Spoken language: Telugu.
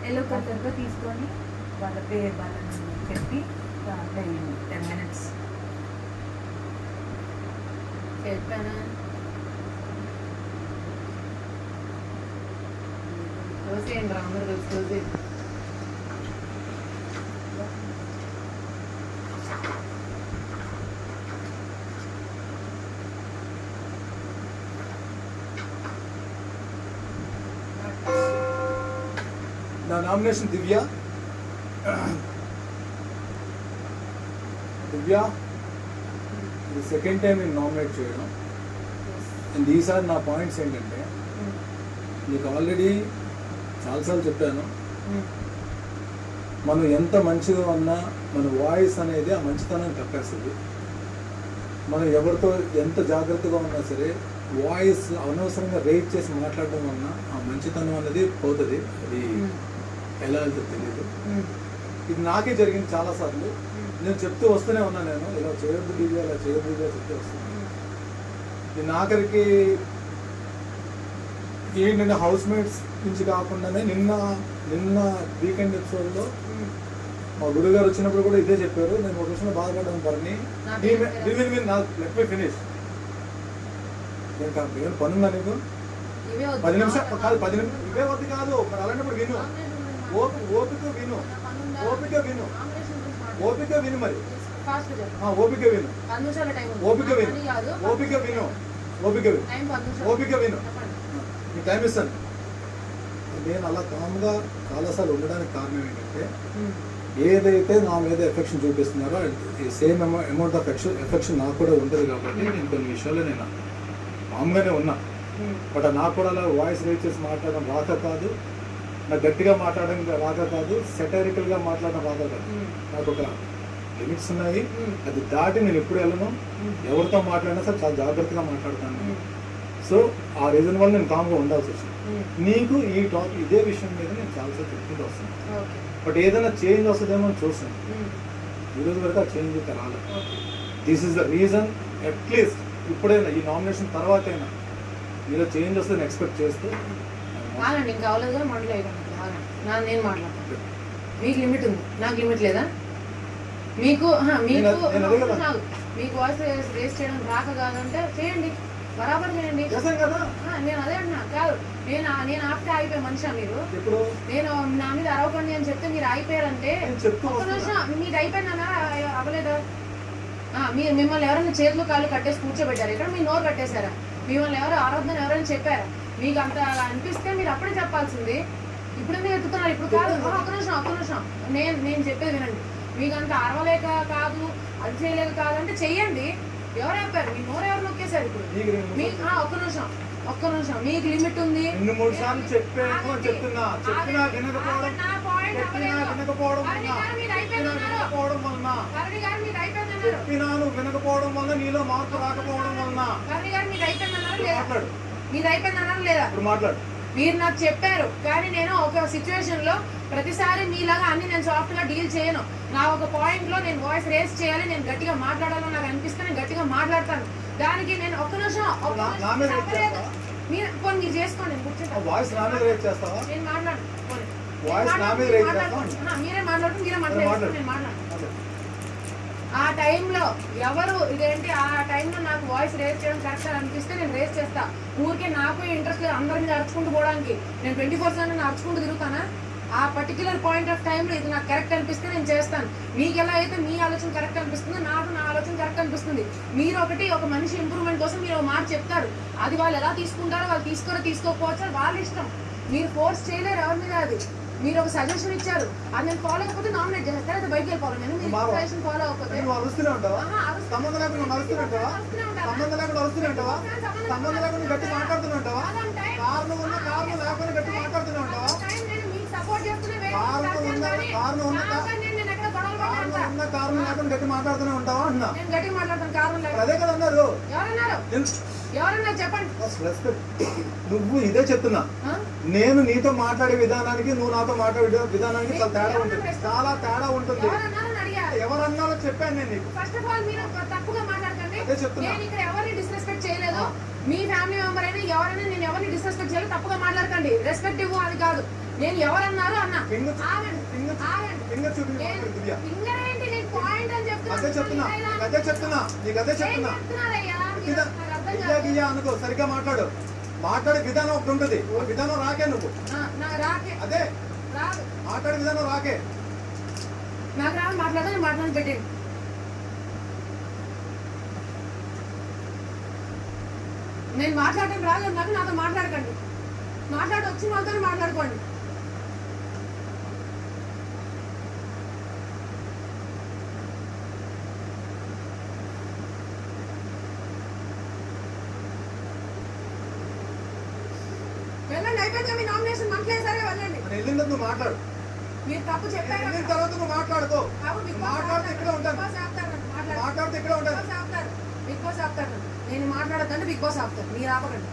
ఎల్లో కలర్తో తీసుకొని వాళ్ళ పేరు వాళ్ళని చెప్పి 10 minutes చెప్పానా. చూసేయండి రా అందరు కలిసి చూసి. నా నామినేషన్ దివ్య. ఇది సెకండ్ టైం నేను నామినేట్ చేయడం. అండ్ ఈసారి నా పాయింట్స్ ఏంటంటే, నీకు ఆల్రెడీ చాలాసార్లు చెప్పాను, మనం ఎంత మంచిగా ఉన్నా మన వాయిస్ అనేది ఆ మంచితనం తప్పేస్తుంది. మనం ఎవరితో ఎంత జాగ్రత్తగా ఉన్నా సరే వాయిస్ అనవసరంగా రేట్ చేసి మాట్లాడడం వలన ఆ మంచితనం అనేది పోతుంది. అది ఎలా వెళ్తుందో తెలియదు. ఇది నాకే జరిగింది చాలాసార్లు. నేను చెప్తూ వస్తూనే ఉన్నా, నేను ఇలా చేయొద్దు దివ్య, ఇలా చేయొద్దు దివ్య చెప్తూ వస్తున్నాను. నేను ఆఖరికి ఏంటంటే హౌస్ మేట్స్ నుంచి కాకుండానే నిన్న వీకెండ్ ఎపిసోడ్లో మా గురుగారు వచ్చినప్పుడు కూడా ఇదే చెప్పారు. నేను ఒక విషయంలో బాధపడ్డాను పని లెట్ మీ ఫినిష్. నేను పనుందా నీకు 10 నిమిషాలు కాదు, 10 నిమిషాలు ఇవే వద్దు కాదు. మరి అలాంటప్పుడు విను, ఓపిక విను, ఓపిక విను, ఓపిక విను, మరి ఓపిక విను, ఓపిక విను, ఓపిక విను, ఓపిక విను, ఓపిక విను. నీకు టైం ఇస్తాను. నేను అలా కామ్గా చాలాసార్లు ఉండడానికి కారణం ఏంటంటే, ఏదైతే నా మీద ఎఫెక్షన్ చూపిస్తున్నారో సేమ్ అమౌంట్ ఆఫ్ ఎఫెక్షన్ నాకు కూడా ఉంటుంది. కాబట్టి నేను కొన్ని విషయాల్లో నేను మామూలుగానే ఉన్నా. బట్ నాకు కూడా అలా వాయిస్ రేట్ చేసి మాట్లాడడం రాక కాదు, నాకు గట్టిగా మాట్లాడడం రాక కాదు, సెటరికల్గా మాట్లాడడం రాక కాదు. నాకు ఒక లిమిట్స్ ఉన్నాయి. అది దాటి నేను ఎప్పుడు వెళ్ళను. ఎవరితో మాట్లాడినా సరే చాలా జాగ్రత్తగా మాట్లాడతాను. సో ఆ రీజన్ వల్ల నేను కామ్గా ఉండాల్సి వచ్చింది. నీకు ఈ టాపిక్ ఇదే విషయం మీద నేను చాలాసార్లు చెప్పుకుంటూ వస్తాను. బట్ ఏదైనా చేంజ్ వస్తుందేమో అని చూస్తాను. ఈరోజు వరకు ఆ చేంజ్ అయితే రాలేదు. This is the reason. At least ఇప్పుడైనా ఈ నామినేషన్ తర్వాత అయినా మీలో చేంజ్ వస్తుందని ఎక్స్పెక్ట్ చేస్తూ ఇంకా అవలేదు. నేను మాట్లాడతాను. మీకు లిమిట్ ఉంది, నాకు లిమిట్ లేదా? మీకు వాయిస్ రేస్ చేయడం రాక కాదంటే చేయండి, బరాబర్ చేయండి. నేను అదే అంటున్నా. కాదు, నేను ఆపితే ఆగిపోయే మనిషా మీరు? నేను నా మీద అరవకండి అని చెప్తే మీరు ఆగిపోయారంటే ఒక్క నిమిషం మీకు అయిపోయిందన్నా అవ్వలేదా? మీరు మిమ్మల్ని ఎవరైనా చేతులు కాళ్ళు కట్టేసి కూర్చోబెట్టారు ఇక్కడ, మీ నోరు కట్టేశారా? మిమ్మల్ని ఎవరు ఆరోగ్యం ఎవరైనా చెప్పారా? మీకు అంత అనిపిస్తే మీరు అప్పుడే చెప్పాల్సింది. ఇప్పుడు మీరు ఎత్తుతున్నారు. ఇప్పుడు కాదు, ఒక్క నిమిషం నేను చెప్పేది వినండి. మీకు అంత అరవలేక కాదు, అది చేయలేక కాదంటే చెయ్యండి. ఎవరు ఆపారు? మీ నోరు ఎవరు నొక్కేశారు? ఇప్పుడు మీకు ఒక్క నిమిషం మీకు లిమిట్ ఉంది. వినకపోవడం వల్ల నీలో మార్పు రాకపోవడం వలన మీది అయిపోయిందన్నారు లేదా? మాట్లాడు. మీరు నాకు చెప్పారు, కానీ నేను ఒక సిచ్యువేషన్ లో ప్రతిసారి మీలాగా అన్ని నేను సాఫ్ట్ గా డీల్ చేయను. నా ఒక పాయింట్ లో నేను వాయిస్ రేస్ చేయాలి, నేను గట్టిగా మాట్లాడాలని నాకు అనిపిస్తే నేను గట్టిగా మాట్లాడతాను. దానికి నేను ఒక్క నిమిషం మీరు చేసుకోండి. నేను మాట్లాడు, మీరే మాట్లాడుతూ మీరే మాట్లాడుతూ నేను మాట్లాడు. ఆ టైంలో ఎవరు ఇదేంటి, ఆ టైంలో నాకు వాయిస్ రేస్ చేయడం కరెక్ట్ అని అనిపిస్తే నేను రేస్ చేస్తా. ఊరికే నాకు ఇంట్రెస్ట్ లేదు అందరి మీద అరుచుకుంటూ పోవడానికి. నేను 24/7 అరుచుకుంటూ తిరుగుతానా? ఆ పర్టికులర్ పాయింట్ ఆఫ్ టైంలో ఇది నాకు కరెక్ట్ అనిపిస్తే నేను చేస్తాను. మీకు ఎలా అయితే మీ ఆలోచన కరెక్ట్ అనిపిస్తుందో నాకు నా ఆలోచన కరెక్ట్ అనిపిస్తుంది. మీరు ఒక మనిషి ఇంప్రూవ్మెంట్ కోసం మీరు ఒక మాట చెప్తారు, అది వాళ్ళు ఎలా తీసుకుంటారో వాళ్ళు తీసుకోకపోవచ్చు వాళ్ళ ఇష్టం. మీరు ఫోర్స్ చేయలేరు ఎవరి మీద. అది మీరు ఒక సజెషన్ ఇచ్చారు, అది నేను ఫాలో అవ్వకపోతే నామినేట్ చేస్తారు, అయితే బయటకు వెళ్ళిపోవాలి. నేను మీరు సజెషన్ ఫాలో అవ్వకపోతే సపోర్ట్ చేస్తూనే మాట్లాడుతూనే ఉంటావా? నేను గట్టి మాట్లాడతాను. కారణం లేదు. అదే కదా అన్నారు. ఎవరన్నారు చెప్పండి. నువ్వు ఇదే చెప్తున్నా. నేను నీతో మాట్లాడే విధానానికి నువ్వు నాతో మాట్లాడే విధానానికి చాలా తేడా ఉంటుంది. ఎవరన్నారో చెప్పాను నేను నీకు. ఫస్ట్ ఆఫ్ ఆల్ మీరు తప్పుగా మాట్లాడకండి. అదే చెప్తున్నా. నేను ఇక్కడ ఎవరిని డిస్రెస్పెక్ట్ చేయలేదు. మీ ఫ్యామిలీ మెంబర్ అయినా ఎవరైనా నేను ఎవరిని డిస్రెస్పెక్ట్ చేయలేదు. తప్పుగా మాట్లాడకండి. రెస్పెక్ట్ ఇవ్వు అది కాదు. నేను ఎవరన్నారు అన్నా ఫింగర్ ఆగండి ఆగండి ఫింగర్ చూపించి మాట్లాడు దివ్య. ఫింగర్ ఏంటి నేను పాయింట్ అని అదే చెప్తున్నా నీకు అదే చెప్తున్నా నీకు అదే చెప్తున్నా గియ్యా గియ్యా అనుకో సరిగ్గా మాట్లాడు మాట్లాడే విధానం ఒకటి ఉంటుంది ఆ విధానం రాకే నువ్వు రాకే అదే రాదు మాట్లాడే విధానం రాకే నాకు రాదు మాట్లాడదని మాట్లాడి పెట్టండి నేను మాట్లాడటం రాలేదు నాకు నాతో మాట్లాడకండి మాట్లాడి వచ్చిన వాళ్ళతో మాట్లాడుకోండి వెళ్ళండి అయిపోయింది మీ నామినేషన్ మంత్లీ సరే వెళ్ళండి అని వెళ్ళిన నువ్వు మాట్లాడు మీరు తప్పు చెప్పారు వెళ్ళిన తర్వాత నువ్వు మాట్లాడుకో మాట్లాడితే ఇక్కడే ఉంటాను మాట్లాడితే ఇక్కడే ఉంటాను బిగ్ బాస్ ఆపుతారు నేను మాట్లాడద్దంటే బిగ్ బాస్ ఆపుతారు మీరు ఆపకండి